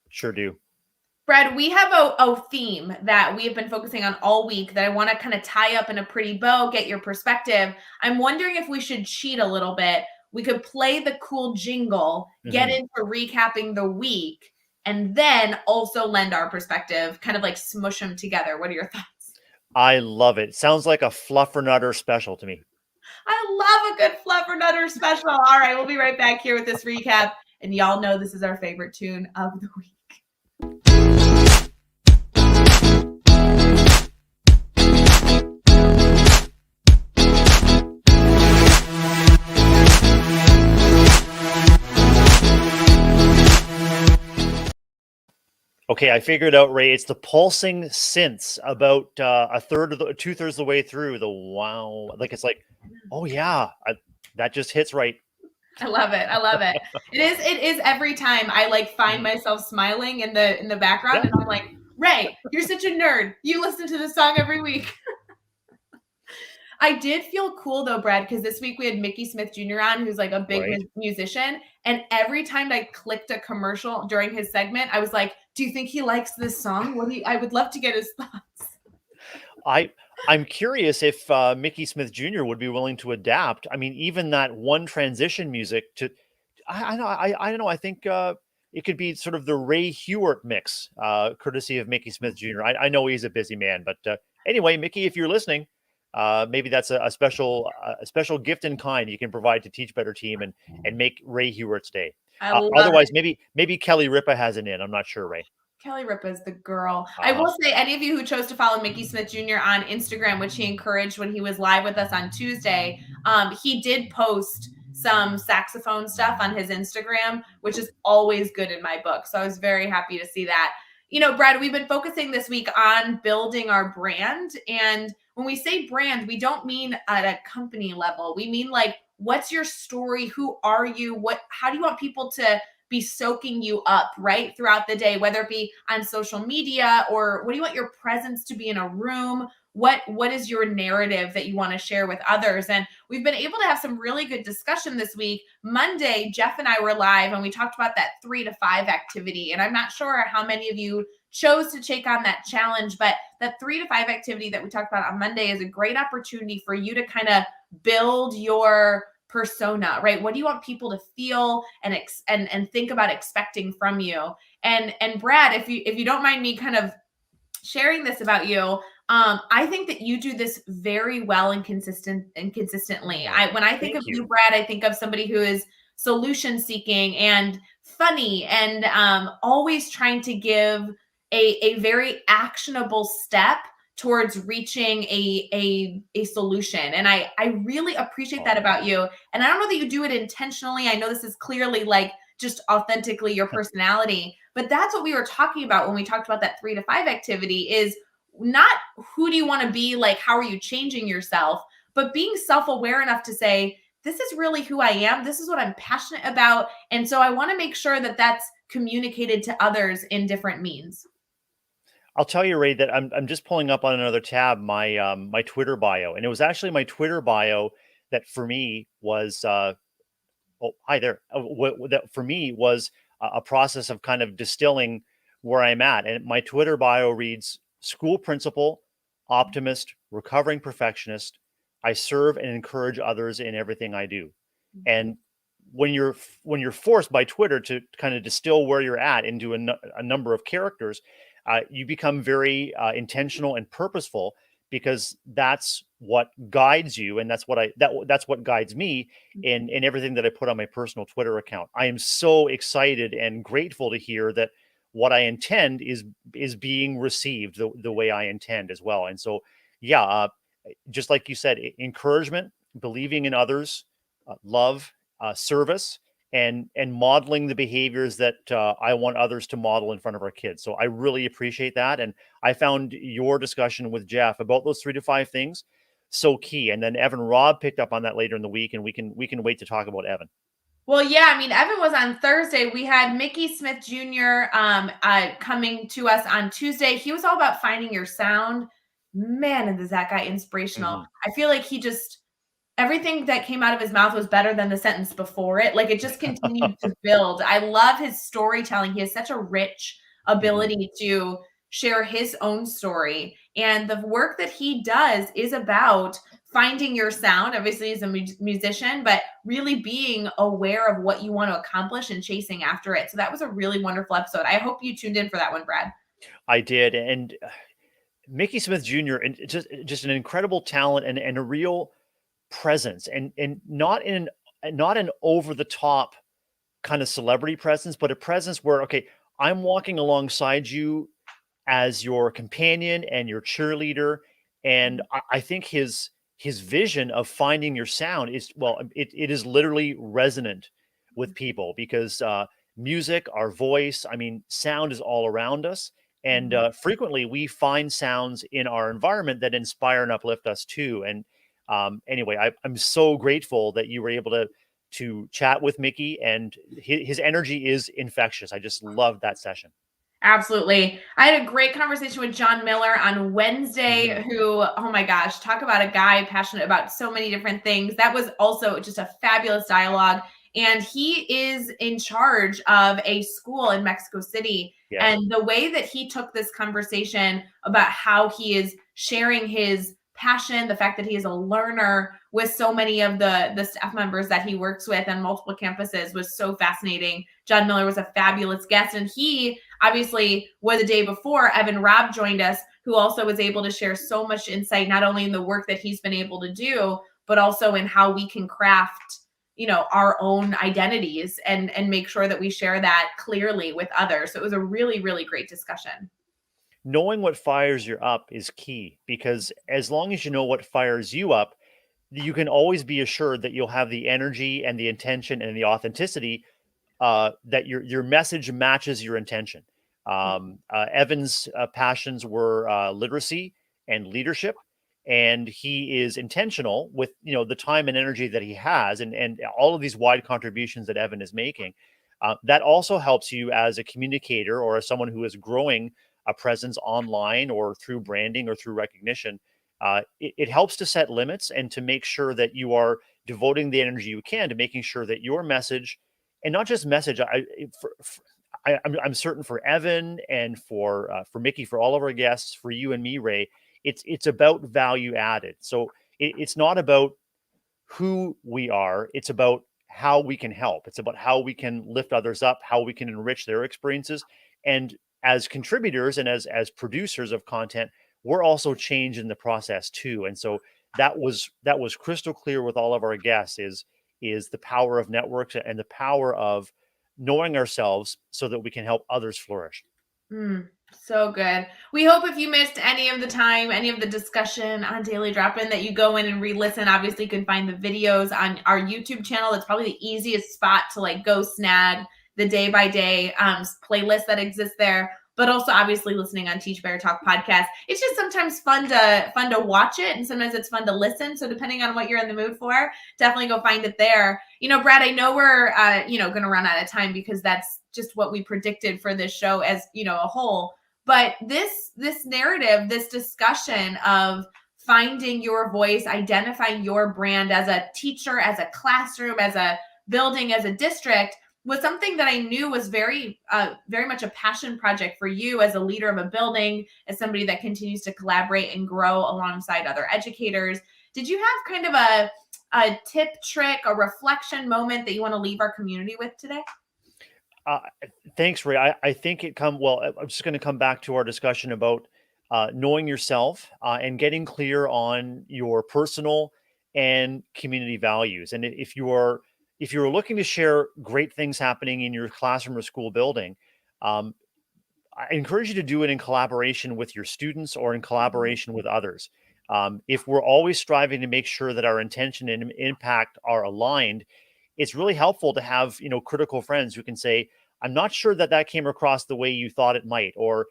Sure do. Brad, we have a theme that we have been focusing on all week that I want to kind of tie up in a pretty bow, get your perspective. I'm wondering if we should cheat a little bit. We could play the cool jingle, get into recapping the week, and then also lend our perspective, kind of like smush them together. What are your thoughts? I love it. Sounds like a fluffernutter special to me. I love a good fluffernutter special. All right, we'll be right back here with this recap. And y'all know this is our favorite tune of the week. Okay, I figured out, Ray. It's the pulsing synths about 2/3 of the way through the wow. Like it's like, oh yeah, that just hits right. I love it. I love it. It is every time I like find myself smiling in the background, and I'm like, Ray, you're such a nerd. You listen to this song every week. I did feel cool though, Brad, because this week we had Mickey Smith Jr. on, who's like a big musician. And every time I clicked a commercial during his segment, I was like, do you think he likes this song? I would love to get his thoughts. I'm curious if Mickey Smith Jr. would be willing to adapt. I mean, even that one transition music to, I don't know. I think it could be sort of the Ray Hewart mix, courtesy of Mickey Smith Jr. I know he's a busy man, but anyway, Mickey, if you're listening, maybe that's a special gift in kind you can provide to Teach Better team and make Ray Hewart's day. Otherwise, maybe Kelly Ripa has an in. I'm not sure, Ray. Kelly Ripa is the girl. I will say, any of you who chose to follow Mickey Smith Jr. on Instagram, which he encouraged when he was live with us on Tuesday, he did post some saxophone stuff on his Instagram, which is always good in my book. So I was very happy to see that. Brad, we've been focusing this week on building our brand. And when we say brand, we don't mean at a company level. We mean like, what's your story? Who are you? How do you want people to be soaking you up, right? Throughout the day, whether it be on social media, or what do you want your presence to be in a room? What is your narrative that you want to share with others? And we've been able to have some really good discussion this week. Monday, Jeff and I were live and we talked about that 3 to 5 activity. And I'm not sure how many of you chose to take on that challenge, but that 3 to 5 activity that we talked about on Monday is a great opportunity for you to kind of build your persona, right? What do you want people to feel and think about expecting from you? And Brad, if you don't mind me kind of sharing this about you, I think that you do this very well and consistently. When I think Thank of you. you, Brad, I think of somebody who is solution seeking and funny and always trying to give a very actionable step towards reaching a solution. And I really appreciate that about you. And I don't know that you do it intentionally. I know this is clearly like just authentically your personality, but that's what we were talking about when we talked about that 3 to 5 activity is not who do you want to be, like how are you changing yourself, but being self-aware enough to say, this is really who I am. This is what I'm passionate about. And so I want to make sure that that's communicated to others in different means. I'll tell you, Ray, that I'm just pulling up on another tab my Twitter bio, and it was actually my Twitter bio that for me was oh, hi there. That for me was a process of kind of distilling where I'm at. And my Twitter bio reads school principal, optimist, recovering perfectionist. I serve and encourage others in everything I do. And when you're forced by Twitter to kind of distill where you're at into a number of characters, you become very intentional and purposeful because that's what guides you, and that's what guides me in everything that I put on my personal Twitter account. I am so excited and grateful to hear that what I intend is being received the way I intend as well. And so, yeah, just like you said, encouragement, believing in others, love, service, and modeling the behaviors that I want others to model in front of our kids. So I really appreciate that, and I found your discussion with Jeff about those 3 to 5 things so key. And then Evan Robb picked up on that later in the week, and we can wait to talk about Evan. Well, yeah, I mean, Evan was on Thursday. We had Mickey Smith Jr. Coming to us on Tuesday. He was all about finding your sound. Man, and is that guy inspirational? Mhm. I feel like he just everything that came out of his mouth was better than the sentence before it. Like it just continued to build. I love his storytelling. He has such a rich Mhm. ability to share his own story. And the work that he does is about finding your sound. Obviously, he's a musician, but really being aware of what you want to accomplish and chasing after it. So that was a really wonderful episode. I hope you tuned in for that one, Brad. I did, and Mickey Smith Jr. and just an incredible talent and a real presence, and not an over the top kind of celebrity presence, but a presence where, okay, I'm walking alongside you as your companion and your cheerleader. And I think his vision of finding your sound is, well, it is literally resonant with people because music, our voice, I mean, sound is all around us. And frequently we find sounds in our environment that inspire and uplift us too. And anyway, I'm so grateful that you were able to chat with Mickey, and his energy is infectious. I just loved that session. Absolutely. I had a great conversation with John Miller on Wednesday, Mhm. who, oh my gosh, talk about a guy passionate about so many different things. That was also just a fabulous dialogue. And he is in charge of a school in Mexico City. Yes. And the way that he took this conversation about how he is sharing his passion, the fact that he is a learner with so many of the staff members that he works with on multiple campuses was so fascinating. John Miller was a fabulous guest, and he obviously was the day before Evan Robb joined us, who also was able to share so much insight, not only in the work that he's been able to do, but also in how we can craft, our own identities and make sure that we share that clearly with others. So it was a really, really great discussion. Knowing what fires you up is key, because as long as you know what fires you up, you can always be assured that you'll have the energy and the intention and the authenticity, that your message matches your intention. Evan's passions were literacy and leadership, and he is intentional with the time and energy that he has, and all of these wide contributions that Evan is making. That also helps you as a communicator or as someone who is growing a presence online or through branding or through recognition. It helps to set limits and to make sure that you are devoting the energy you can to making sure that your message, and not just message, I'm certain for Evan and for Mickey, for all of our guests, for you and me, Ray, it's about value added. So it's not about who we are; it's about how we can help. It's about how we can lift others up, how we can enrich their experiences, and as contributors and as producers of content, we're also changing the process too. And so that was crystal clear with all of our guests is the power of networks and the power of knowing ourselves so that we can help others flourish. So good. We hope if you missed any of the time, any of the discussion on Daily Drop-In, that you go in and re-listen. Obviously, you can find the videos on our YouTube channel. That's probably the easiest spot to like go snag the day-by-day playlist that exists there. But also, obviously, listening on Teach Better Talk podcast. It's just sometimes fun to watch it, and sometimes it's fun to listen. So depending on what you're in the mood for, definitely go find it there. Brad, I know we're going to run out of time because that's just what we predicted for this show as a whole. But this narrative, this discussion of finding your voice, identifying your brand as a teacher, as a classroom, as a building, as a district, was something that I knew was very much a passion project for you as a leader of a building, as somebody that continues to collaborate and grow alongside other educators. Did you have kind of a tip, trick, a reflection moment that you want to leave our community with today? Thanks, Ray. I think I'm just going to come back to our discussion about knowing yourself and getting clear on your personal and community values. And if you're looking to share great things happening in your classroom or school building, I encourage you to do it in collaboration with your students or in collaboration with others. If we're always striving to make sure that our intention and impact are aligned, it's really helpful to have critical friends who can say, I'm not sure that came across the way you thought it might, or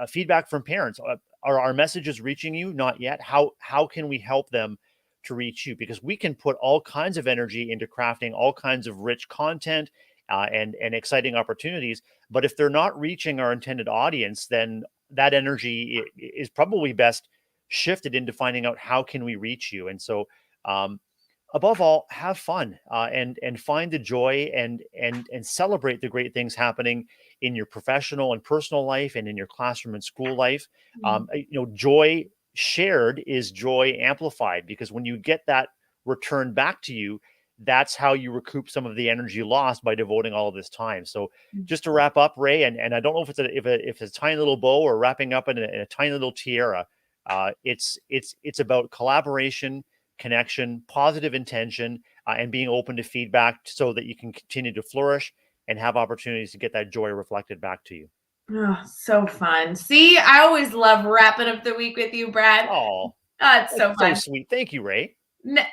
feedback from parents. Are our messages reaching you? Not yet. How can we help them to reach you? Because we can put all kinds of energy into crafting all kinds of rich content and exciting opportunities, but if they're not reaching our intended audience, then that energy is probably best shifted into finding out how can we reach you. And so above all, have fun and find the joy and celebrate the great things happening in your professional and personal life and in your classroom and school life. Joy shared is joy amplified, because when you get that return back to you, that's how you recoup some of the energy lost by devoting all of this time. So just to wrap up, Ray, and I don't know if it's a tiny little bow or wrapping up in a tiny little tiara. It's about collaboration, connection, positive intention, and being open to feedback so that you can continue to flourish and have opportunities to get that joy reflected back to you. Oh, so fun. See, I always love wrapping up the week with you, Brad. Oh, it's so fun. So sweet. Thank you, Ray.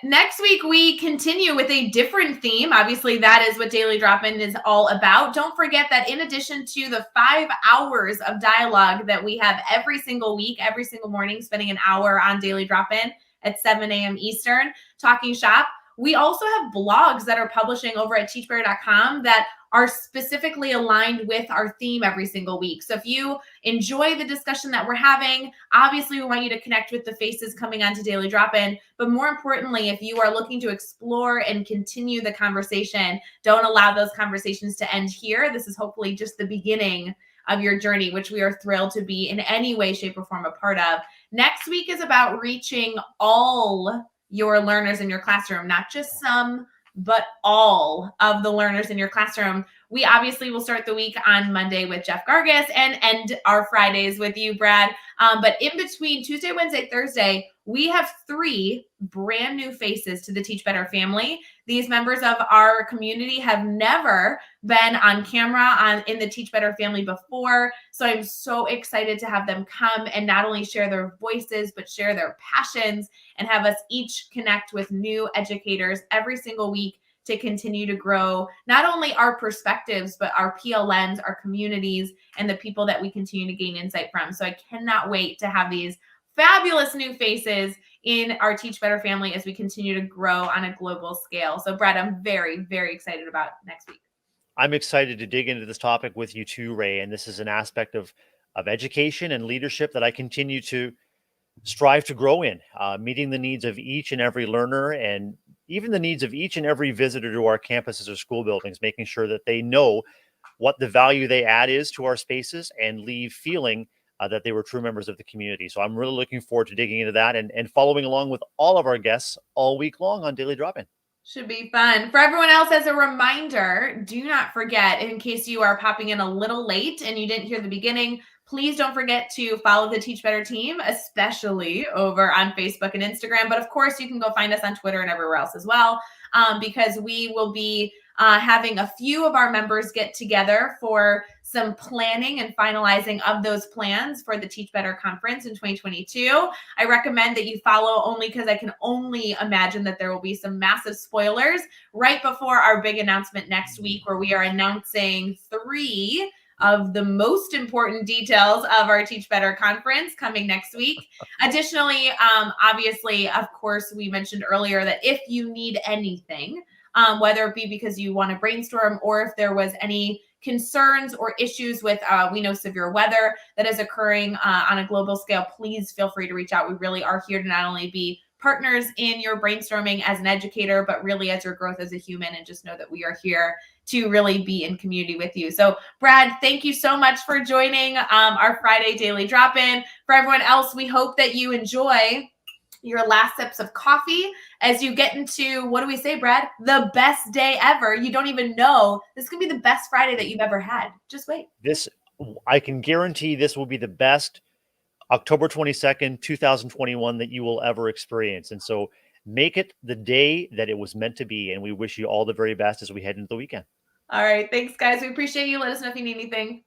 Next week, we continue with a different theme. Obviously, that is what Daily Drop-In is all about. Don't forget that in addition to the 5 hours of dialogue that we have every single week, every single morning, spending an hour on Daily Drop-In at 7 a.m. Eastern, talking shop, we also have blogs that are publishing over at teachbetter.com that are specifically aligned with our theme every single week. So if you enjoy the discussion that we're having, obviously we want you to connect with the faces coming onto Daily Drop-In. But more importantly, if you are looking to explore and continue the conversation, don't allow those conversations to end here. This is hopefully just the beginning of your journey, which we are thrilled to be in any way, shape, or form a part of. Next week is about reaching all your learners in your classroom, not just some, but all of the learners in your classroom. We obviously will start the week on Monday with Jeff Gargas and end our Fridays with you, Brad. But in between Tuesday, Wednesday, Thursday, we have 3 brand new faces to the Teach Better family. These members of our community have never been on camera in the Teach Better family before. So I'm so excited to have them come and not only share their voices, but share their passions and have us each connect with new educators every single week to continue to grow not only our perspectives, but our PLNs, our communities, and the people that we continue to gain insight from. So I cannot wait to have these fabulous new faces in our Teach Better family as we continue to grow on a global scale. So Brad, I'm very, very excited about next week. I'm excited to dig into this topic with you too, Ray. And this is an aspect of education and leadership that I continue to strive to grow in, meeting the needs of each and every learner and even the needs of each and every visitor to our campuses or school buildings, making sure that they know what the value they add is to our spaces and leave feeling that they were true members of the community. So I'm really looking forward to digging into that and following along with all of our guests all week long on Daily Drop-In. Should be fun. For everyone else, as a reminder, do not forget, in case you are popping in a little late and you didn't hear the beginning, please don't forget to follow the Teach Better team, especially over on Facebook and Instagram. But of course, you can go find us on Twitter and everywhere else as well, because we will be having a few of our members get together for some planning and finalizing of those plans for the Teach Better conference in 2022. I recommend that you follow only because I can only imagine that there will be some massive spoilers right before our big announcement next week, where we are announcing 3 of the most important details of our Teach Better conference coming next week. Additionally, obviously, of course, we mentioned earlier that if you need anything, whether it be because you want to brainstorm or if there was any concerns or issues with, we know, severe weather that is occurring on a global scale, please feel free to reach out. We really are here to not only be partners in your brainstorming as an educator, but really as your growth as a human, and just know that we are here to really be in community with you. So Brad, thank you so much for joining our Friday Daily Drop-In. For everyone else, we hope that you enjoy your last sips of coffee as you get into, what do we say, Brad? The best day ever. You don't even know. This could be the best Friday that you've ever had. Just wait. I can guarantee this will be the best October 22nd, 2021 that you will ever experience. And so make it the day that it was meant to be. And we wish you all the very best as we head into the weekend. All right. Thanks, guys. We appreciate you. Let us know if you need anything.